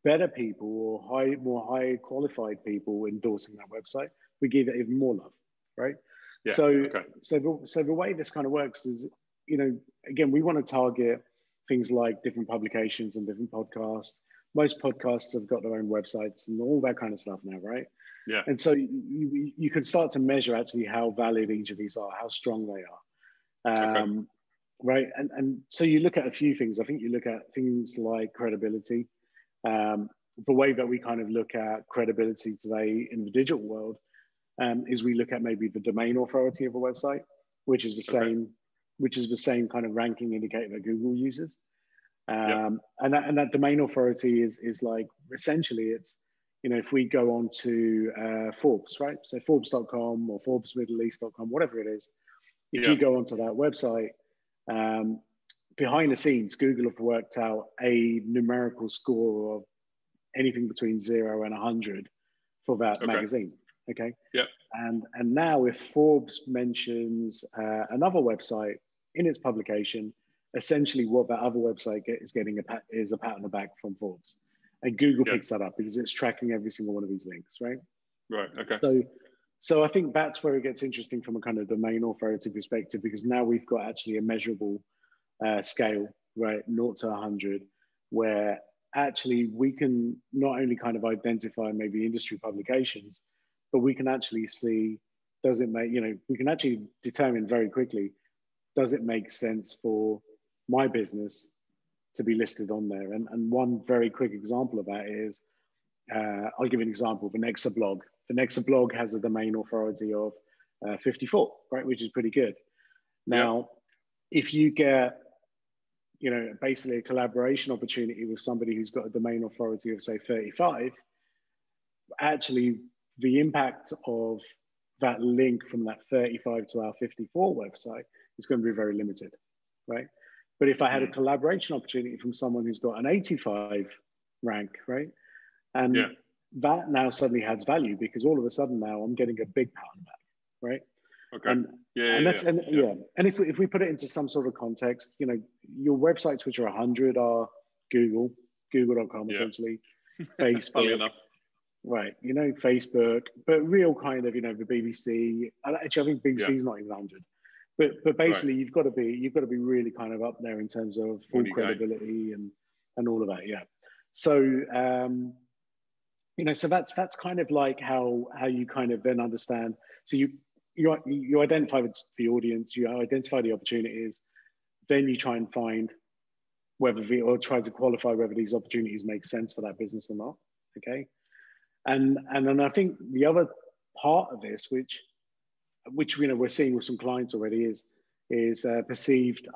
better people or more high qualified people endorsing that website, we give it even more love, right? Yeah, so the way this kind of works is, again, we want to target things like different publications and different podcasts. Most podcasts have got their own websites and all that kind of stuff now, right? Yeah. And so you can start to measure actually how valid each of these are, how strong they are. Okay. Right. And so you look at a few things. I think you look at things like credibility. The way that we kind of look at credibility today in the digital world is we look at maybe the domain authority of a website, which is the same kind of ranking indicator that Google uses. And that domain authority is like, essentially it's, you know, if we go on to Forbes, right? So Forbes.com or ForbesMiddleEast.com, whatever it is, if you go onto that website, behind the scenes, Google have worked out a numerical score of anything between 0 and 100 for that magazine. Okay. Yeah. And now if Forbes mentions another website in its publication, essentially what that other website is getting is a pat on the back from Forbes. And Google picks that up because it's tracking every single one of these links, right? Right. Okay. So I think that's where it gets interesting from a kind of domain authority perspective, because now we've got actually a measurable scale, right, 0 to 100, where actually we can not only kind of identify maybe industry publications, but we can actually see, does it make, you know, we can actually determine very quickly, does it make sense for my business to be listed on there? And one very quick example of that is, I'll give you an example, the Nexa blog. The Nexa blog has a domain authority of 54, right, which is pretty good. Now, if you get, you know, basically a collaboration opportunity with somebody who's got a domain authority of say 35, actually the impact of that link from that 35 to our 54 website is going to be very limited, right? But if I had a collaboration opportunity from someone who's got an 85 rank, right? And that now suddenly has value, because all of a sudden now I'm getting a big pat on the back, right? Okay. And if we put it into some sort of context, you know, your websites which are 100 are Google.com essentially, Facebook, right? You know, Facebook, but real kind of, you know, the BBC. Actually, I think BBC is not even 100. But basically, you've got to be really kind of up there in terms of full credibility and all of that. Yeah. So you know, so that's kind of like how you kind of then understand. So you identify the audience, you identify the opportunities, then you try and find or try to qualify whether these opportunities make sense for that business or not. Okay. And then I think the other part of this, which you know we're seeing with some clients already, is perceived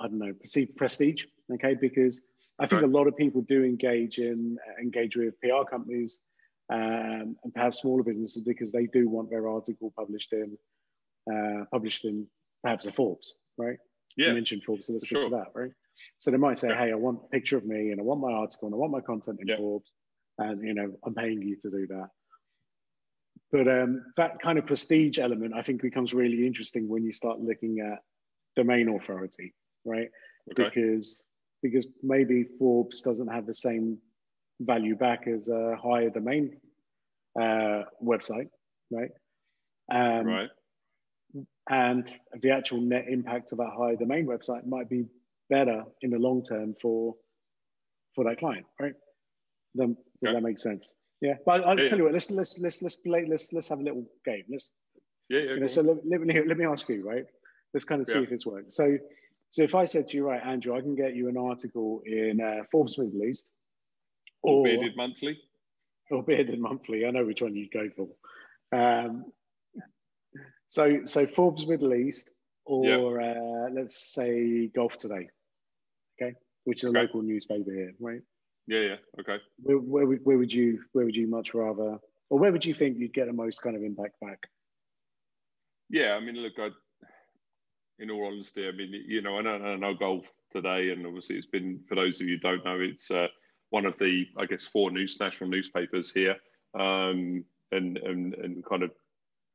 prestige. Okay, because I think a lot of people do engage with PR companies and perhaps smaller businesses because they do want their article published in perhaps a Forbes, right? You mentioned Forbes, so let's stick to that, right? So they might say, hey, I want a picture of me and I want my article and I want my content in Forbes, and you know I'm paying you to do that. But that kind of prestige element, I think, becomes really interesting when you start looking at domain authority, right? Because maybe Forbes doesn't have the same value back as a higher domain website, right? And the actual net impact of that higher domain website might be better in the long term for that client, right? Then that makes sense. Yeah, but I'll tell you what. Let's have a little game. So let me ask you, right? Let's kind of see if this works. So if I said to you, right, Andrew, I can get you an article in Forbes Middle East, or Bearded Monthly, I know which one you'd go for. So Forbes Middle East, or let's say Golf Today, okay, which is a local newspaper here, right? Okay. Where would you much rather, or where would you think you'd get the most kind of impact back? Yeah, I mean, look, in all honesty, I mean, you know, I know Golf Today, and obviously it's been, for those of you who don't know, it's one of the, I guess, 4 national newspapers here, and kind of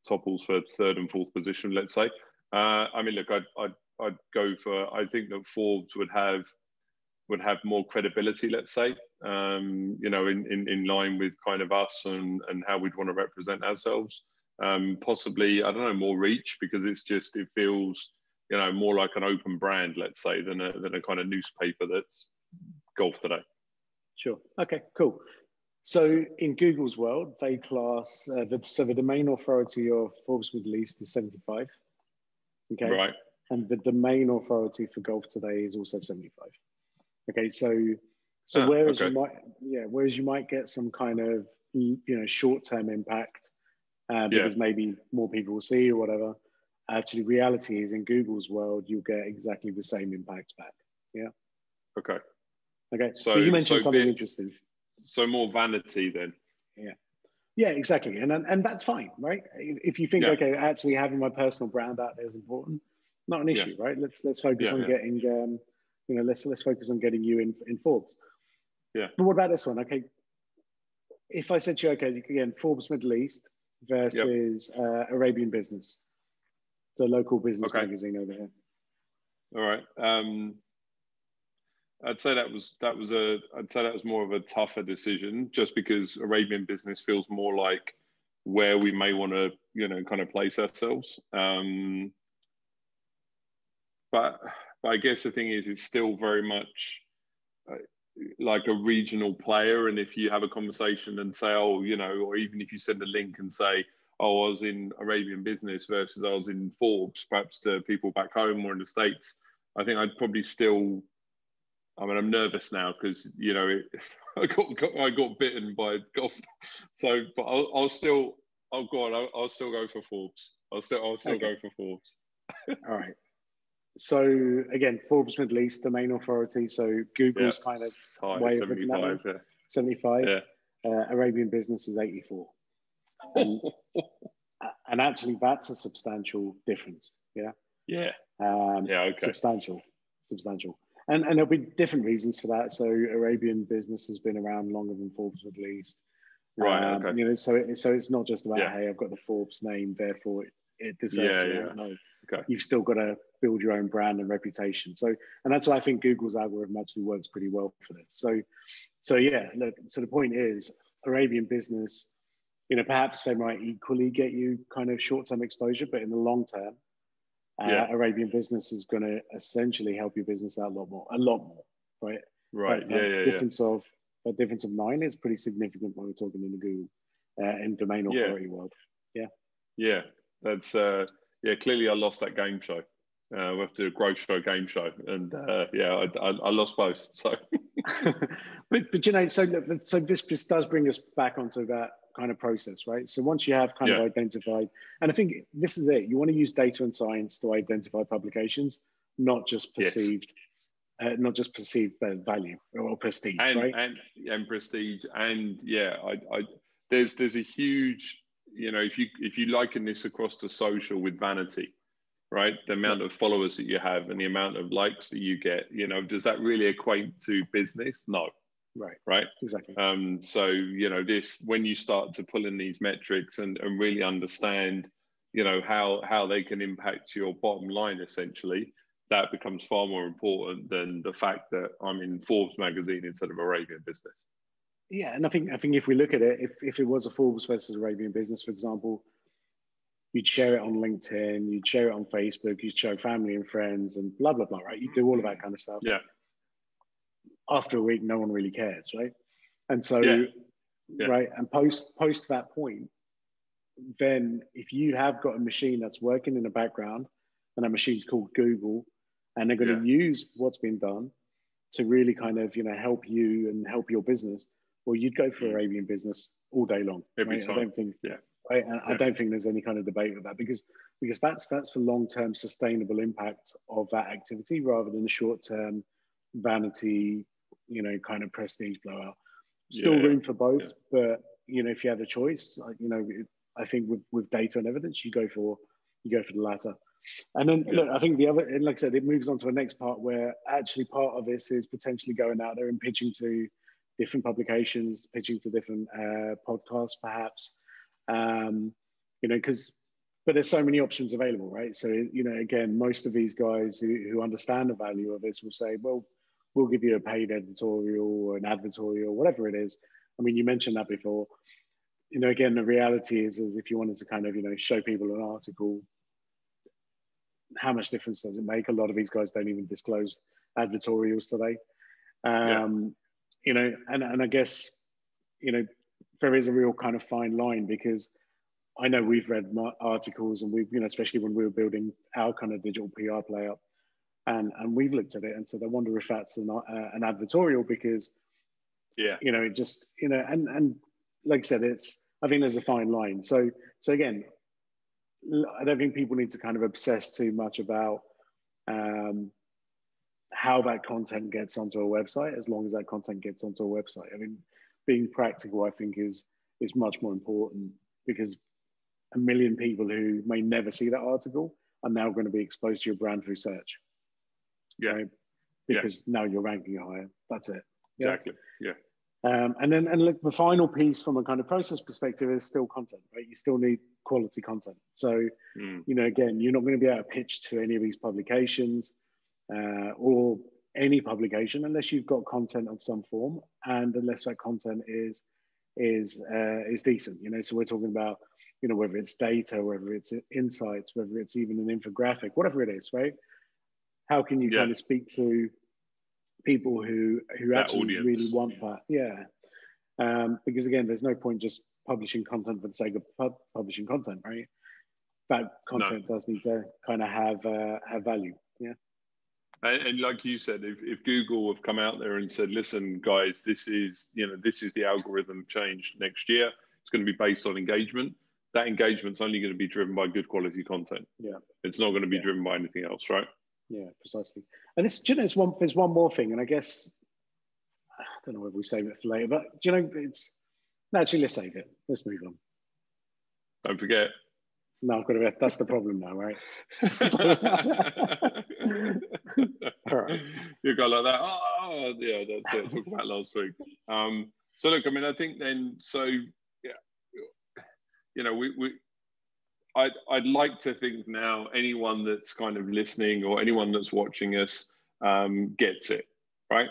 topples for 3rd and 4th position, let's say. I mean, look, I'd go for, I think that Forbes would have more credibility, let's say, you know, in line with kind of us and how we'd want to represent ourselves. Possibly, I don't know, more reach, because it feels, you know, more like an open brand, let's say, than a kind of newspaper that's, golf today. Sure. Okay, cool. So in Google's world, they class, the domain authority of Forbes Middle East is 75. Okay. Right. And the domain authority for golf today is also 75. Okay. So whereas you might get some kind of, short-term impact because maybe more people will see or whatever. Actually, reality is in Google's world, you'll get exactly the same impact back. Yeah. Okay. Okay. So you mentioned something interesting. So more vanity then. Yeah, exactly. And that's fine, right? If you think, okay, actually having my personal brand out there is important, not an issue, right? Let's focus on getting, let's focus on getting you in Forbes. Yeah. But what about this one? Okay. If I said to you, okay, again, Forbes Middle East versus Arabian Business. It's a local business magazine over here. All right. I'd say that was more of a tougher decision, just because Arabian Business feels more like where we may want to, kind of place ourselves. But I guess the thing is, it's still very much like a regional player. And if you have a conversation and say, or even if you send a link and say, oh, I was in Arabian Business versus I was in Forbes, perhaps to people back home or in the States, I think I'd probably still. I mean, I'm nervous now because I got bitten by golf. So, but I'll still go for Forbes. I'll still go for Forbes. All right. So again, Forbes Middle East, domain authority. So Google's kind of way of looking at it. 75. Arabian Business is 84. And actually, that's a substantial difference. Yeah. Yeah. Okay. Substantial. And there'll be different reasons for that. So Arabian Business has been around longer than Forbes Middle East. Right. Okay. So it's not just about, hey, I've got the Forbes name, therefore it deserves to rank. No. Okay. You've still got to build your own brand and reputation. So, and that's why I think Google's algorithm actually works pretty well for this. So yeah, look, so the point is Arabian Business, perhaps they might equally get you kind of short-term exposure, but in the long term, Arabian Business is going to essentially help your business out a lot more, right? Right. That difference of 9 is pretty significant when we're talking in the Google in domain authority world. Yeah. Yeah. That's clearly I lost that game show. We have to do a growth show, game show, and I lost both. So, but so this does bring us back onto that kind of process, right? So once you have kind of identified, and I think this is it, you want to use data and science to identify publications, not just perceived, value or prestige, right? And prestige, and there's a huge, if you liken this across to social with vanity, right? The amount of followers that you have and the amount of likes that you get, does that really equate to business? No. Right. Exactly. So, when you start to pull in these metrics and really understand, how they can impact your bottom line, essentially, that becomes far more important than the fact that I'm in Forbes magazine instead of Arabian Business. Yeah. And I think if we look at it, if it was a Forbes versus Arabian Business, for example, you'd share it on LinkedIn, you'd share it on Facebook, you'd show family and friends and blah, blah, blah, right? You do all of that kind of stuff. Yeah. After a week, no one really cares, right? And so, right, and post that point, then if you have got a machine that's working in the background, and that machine's called Google, and they're going to use what's been done to really kind of, help you and help your business, well, you'd go for Arabian Business all day long. Every right? time. I don't think, right? And I don't think there's any kind of debate with that because that's for long-term sustainable impact of that activity rather than the short-term vanity, kind of prestige blowout. Still room for both, but if you had a choice, I think with data and evidence, you go for the latter. And then look, I think the other, and like I said, it moves on to the next part where actually part of this is potentially going out there and pitching to different publications, pitching to different podcasts, perhaps, but there's so many options available, right? So, again, most of these guys who understand the value of this will say, well, we'll give you a paid editorial or an advertorial, whatever it is. I mean, you mentioned that before. Again, the reality is if you wanted to kind of, show people an article, how much difference does it make? A lot of these guys don't even disclose advertorials today. Yeah. You know, and I guess, you know, there is a real kind of fine line, because I know we've read articles, and we've, you know, especially when we were building our kind of digital PR play up, and we've looked at it and said, I wonder if that's an advertorial, because, Yeah. you know, it just, you know, and like I said, I think there's a fine line. So again, I don't think people need to kind of obsess too much about how that content gets onto a website, as long as that content gets onto a website. I mean, being practical, I think, is much more important, because a million people who may never see that article are now going to be exposed to your brand through search. Yeah. Right? Because now you're ranking higher. That's it. Yeah? Exactly. Yeah. And look, the final piece from a kind of process perspective is still content, right? You still need quality content. So, you know, again, you're not going to be able to pitch to any of these publications or any publication unless you've got content of some form, and unless that content is decent. You know, so we're talking about, you know, whether it's data, whether it's insights, whether it's even an infographic, whatever it is, right? How can you kind of speak to people who actually audience really want that? Yeah. Because again, there's no point just publishing content for the sake of publishing content, right? That content does need to kind of have value. Yeah. And like you said, if Google have come out there and said, listen, guys, this is the algorithm change next year, it's going to be based on engagement. That engagement's only going to be driven by good quality content. Yeah. It's not going to be driven by anything else, right? Yeah, precisely. And it's, you know, there's one more thing, and I guess, I don't know whether we save it for later, but, you know, actually, let's save it. Let's move on. Don't forget. No, I've got to. That's the problem now, right? All right. You go like that. Oh, yeah, that's it. I talked about last week. So look, I mean, I think then, so yeah, you know, I'd like to think now anyone that's kind of listening or anyone that's watching us gets it, right?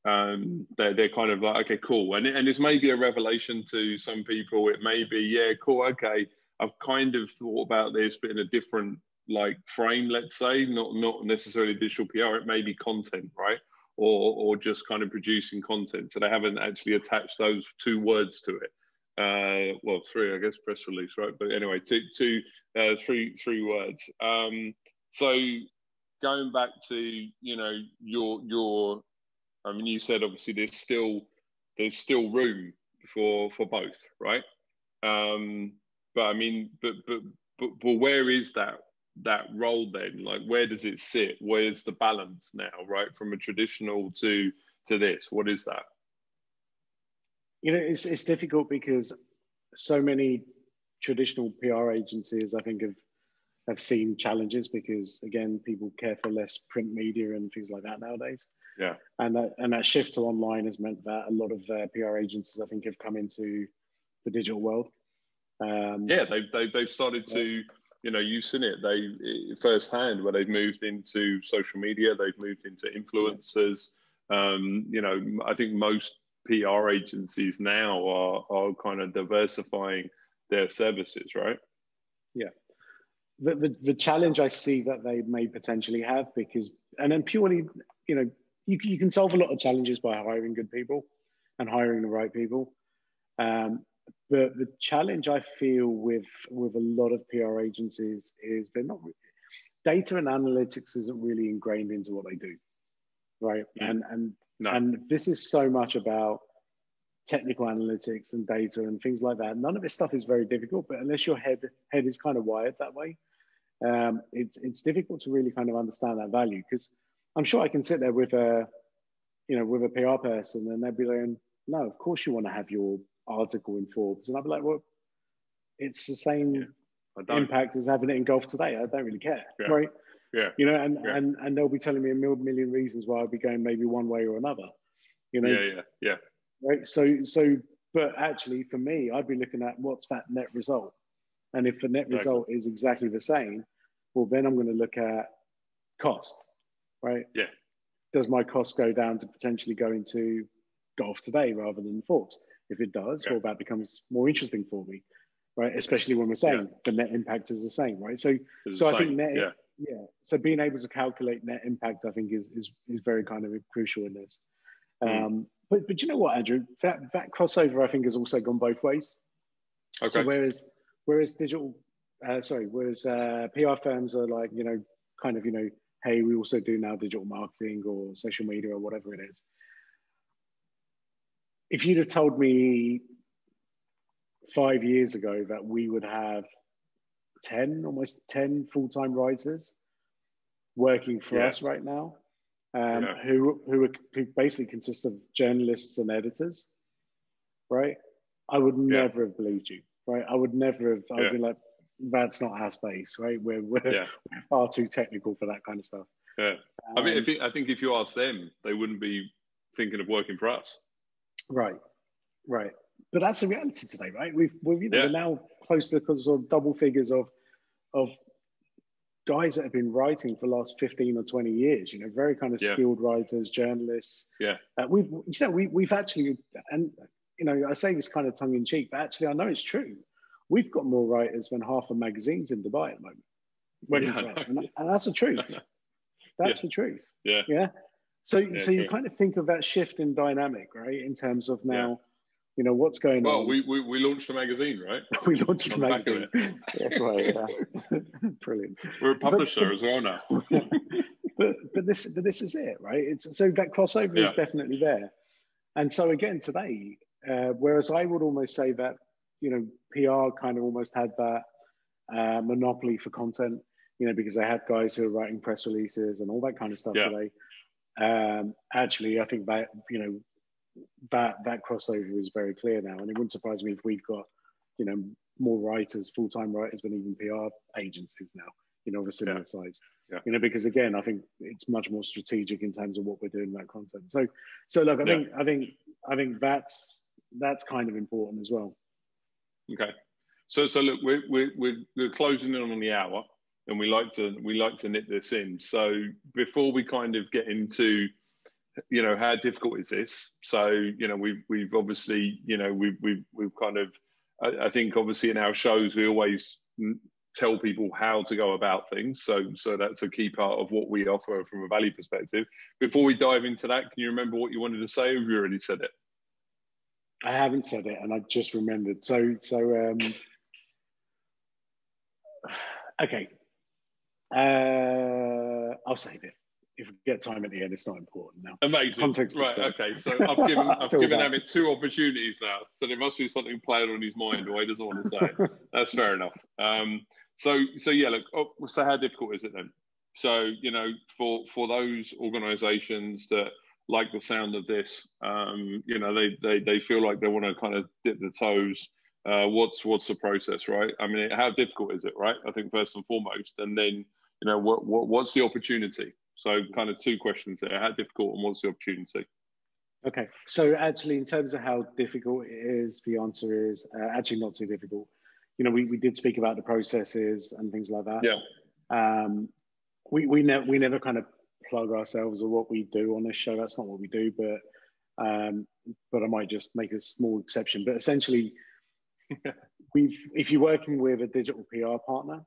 They're kind of like, okay, cool. And it's maybe a revelation to some people. It may be, yeah, cool, okay, I've kind of thought about this, but in a different like frame, let's say, not necessarily digital PR. It may be content, right? Or just kind of producing content. So they haven't actually attached those two words to it. Well, three, I guess, press release, right? But anyway, three words. So going back to, you know, your, I mean, you said obviously there's still room for both, right? But I mean, but where is that role then? Like, where does it sit? Where's the balance now, right? From a traditional to this, what is that? You know, it's difficult because so many traditional PR agencies, I think, have seen challenges because, again, people care for less print media and things like that nowadays. Yeah. And that shift to online has meant that a lot of PR agencies, I think, have come into the digital world. Yeah, they've started to, you know, you've seen it. They firsthand where they've moved into social media, they've moved into influencers. You know, I think most PR agencies now are kind of diversifying their services, right? Yeah. The challenge I see that they may potentially have, because, and then purely, you know, you can solve a lot of challenges by hiring good people and hiring the right people. But the challenge I feel with a lot of PR agencies is they're not, data and analytics isn't really ingrained into what they do, right? And this is so much about technical analytics and data and things like that. None of this stuff is very difficult, but unless your head is kind of wired that way, it's difficult to really kind of understand that value. Because I'm sure I can sit there with a PR person and they'd be like, no, of course you want to have your article in Forbes. And I'd be like, well, it's the same impact as having it in Golf Today. I don't really care, right? Yeah. You know, and they'll be telling me a million reasons why I'll be going maybe one way or another. You know. Yeah. Right. So, but actually, for me, I'd be looking at what's that net result, and if the net result is exactly the same, well, then I'm going to look at cost, right? Yeah. Does my cost go down to potentially go into Golf Today rather than Forbes? If it does, well, that becomes more interesting for me, right? Especially when we're saying the net impact is the same, right? So I think so being able to calculate net impact, I think, is very kind of crucial in this. But you know what, Andrew, that crossover I think has also gone both ways. Okay. So whereas PR firms are like, you know, kind of, you know, hey, we also do now digital marketing or social media or whatever it is. If you'd have told me 5 years ago that we would have almost 10 full-time writers working for us right now, who basically consist of journalists and editors, right? I would never have believed you, right? I would never have. I would be like, that's not our space, right? We're far too technical for that kind of stuff. Yeah, I mean, I think if you ask them, they wouldn't be thinking of working for us. Right. But that's the reality today, right? We're now close to sort of double figures of guys that have been writing for the last 15 or 20 years, you know, very kind of skilled writers, journalists. We've actually, and, you know, I say this kind of tongue in cheek, but actually I know it's true. We've got more writers than half the magazines in Dubai at the moment. And that's the truth. That's the truth. Yeah. So you kind of think of that shift in dynamic, right? In terms of now, you know, what's going on. Well, we launched a magazine, right? We launched a magazine. That's right. Yeah. Brilliant. We're a publisher as well now. but this is it, right? So that crossover is definitely there. And so again today, whereas I would almost say that, you know, PR kind of almost had that monopoly for content, you know, because they had guys who were writing press releases and all that kind of stuff today. Actually, I think that, you know, that crossover is very clear now, and it wouldn't surprise me if we've got, you know, more writers, full-time writers, than even PR agencies now, you know, of a similar size. You know, because again, I think it's much more strategic in terms of what we're doing with that content. So look, I think that's kind of important as well. Okay, so look, we're closing in on the hour, and we like to knit this in. So before we kind of get into, you know, how difficult is this? So, you know, we've obviously, you know, we've kind of, I think obviously in our shows we always tell people how to go about things. So that's a key part of what we offer from a value perspective. Before we dive into that, can you remember what you wanted to say, or have you already said it? I haven't said it, and I just remembered. So okay. I'll save it. If we get time at the end, it's not important now. Amazing. Context right. Okay. So I've given Amit 2 opportunities now. So there must be something playing on his mind, or he doesn't want to say it. That's fair enough. So yeah. Look. So how difficult is it then? So, you know, for those organisations that like the sound of this, you know, they feel like they want to kind of dip the toes. What's the process, right? I mean, how difficult is it, right? I think first and foremost, and then, you know, what's the opportunity? So kind of 2 questions there. How difficult, and what's the opportunity? Okay. So actually, in terms of how difficult it is, the answer is actually not too difficult. You know, we did speak about the processes and things like that. Yeah. We never kind of plug ourselves or what we do on this show. That's not what we do, but I might just make a small exception. But essentially, if you're working with a digital PR partner,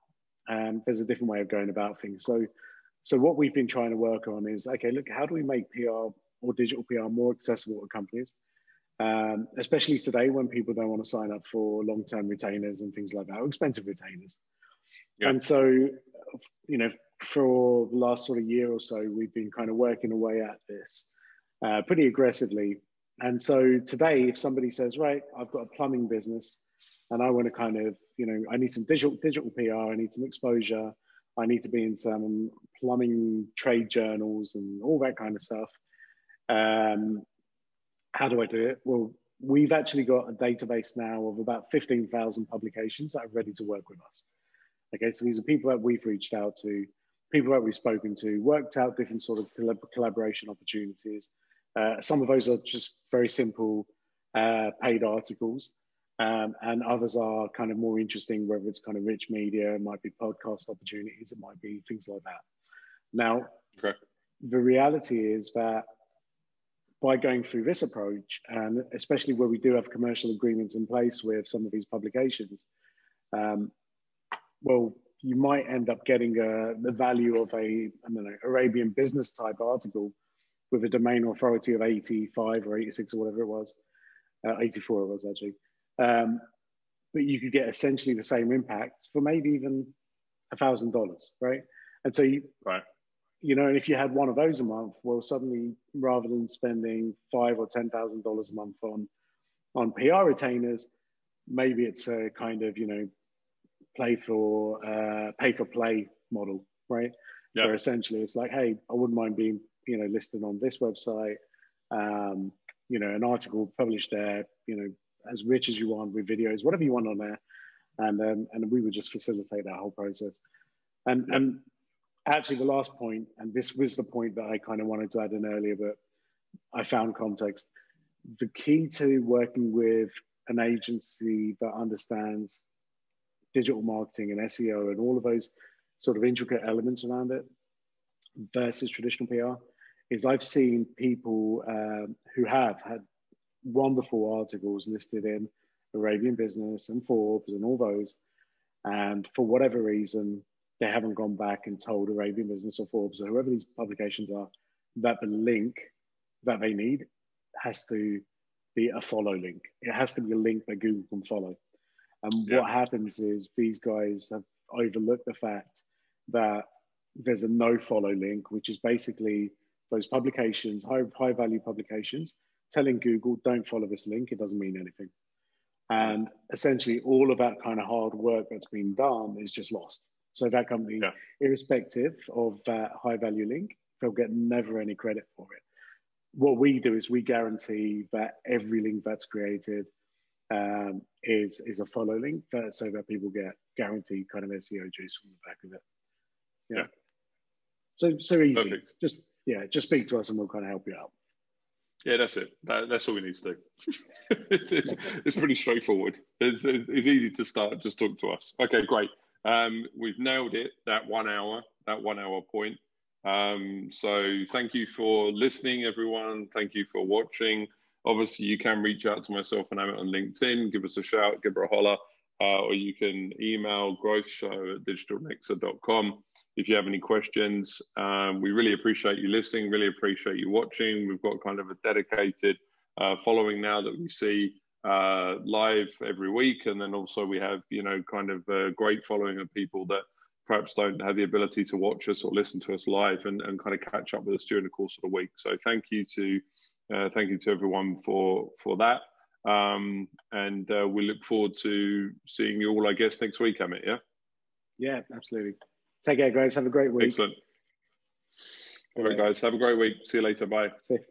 there's a different way of going about things. So what we've been trying to work on is, okay, look, how do we make PR or digital PR more accessible to companies, especially today when people don't want to sign up for long-term retainers and things like that, or expensive retainers. Yeah. And so, you know, for the last sort of year or so, we've been kind of working away at this pretty aggressively. And so today, if somebody says, right, I've got a plumbing business and I want to kind of, you know, I need some digital PR, I need some exposure, I need to be in some plumbing trade journals and all that kind of stuff. How do I do it? Well, we've actually got a database now of about 15,000 publications that are ready to work with us. Okay, so these are people that we've reached out to, people that we've spoken to, worked out different sort of collaboration opportunities. Some of those are just very simple paid articles. And others are kind of more interesting, whether it's kind of rich media, it might be podcast opportunities, it might be things like that. Now, the reality is that by going through this approach, and especially where we do have commercial agreements in place with some of these publications, well, you might end up getting the value of a, I don't know, Arabian business type article with a domain authority of 85 or 86 or whatever it was, 84 it was actually. But you could get essentially the same impact for maybe even $1,000, right? And so right. You know, and if you had one of those a month, well, suddenly rather than spending $5,000 or $10,000 a month on PR retainers, maybe it's a kind of, you know, pay for play model, right? Yeah. Where essentially it's like, hey, I wouldn't mind being, you know, listed on this website, you know, an article published there, you know, as rich as you want with videos, whatever you want on there, and we would just facilitate that whole process. And actually, the last point, and this was the point that I kind of wanted to add in earlier, but I found context. The key to working with an agency that understands digital marketing and SEO and all of those sort of intricate elements around it versus traditional PR is I've seen people who have had wonderful articles listed in Arabian Business and Forbes and all those, and for whatever reason, they haven't gone back and told Arabian Business or Forbes or whoever these publications are that the link that they need has to be a follow link. It has to be a link that Google can follow. And what happens is these guys have overlooked the fact that there's a no follow link, which is basically those publications, high value publications, telling Google, don't follow this link. It doesn't mean anything. And essentially all of that kind of hard work that's been done is just lost. So that company, irrespective of that high value link, they'll get never any credit for it. What we do is we guarantee that every link that's created is a follow link, so that people get guaranteed kind of SEO juice from the back of it. Yeah. So easy. Perfect. Just speak to us and we'll kind of help you out. Yeah, that's it. That's all we need to do. it's pretty straightforward. It's easy to start. Just talk to us. Okay, great. We've nailed it. That 1 hour point. So thank you for listening, everyone. Thank you for watching. Obviously, you can reach out to myself and Amit on LinkedIn. Give us a shout, give her a holler, or you can email growthshow@digitalnexa.com if you have any questions. We really appreciate you listening, really appreciate you watching. We've got kind of a dedicated following now that we see live every week. And then also we have, you know, kind of a great following of people that perhaps don't have the ability to watch us or listen to us live and kind of catch up with us during the course of the week. So thank you to everyone for that. And we look forward to seeing you all, I guess, next week, Amit, yeah? Yeah, absolutely. Take care, guys. Have a great week. Excellent. All right, guys. Have a great week. See you later. Bye. See you.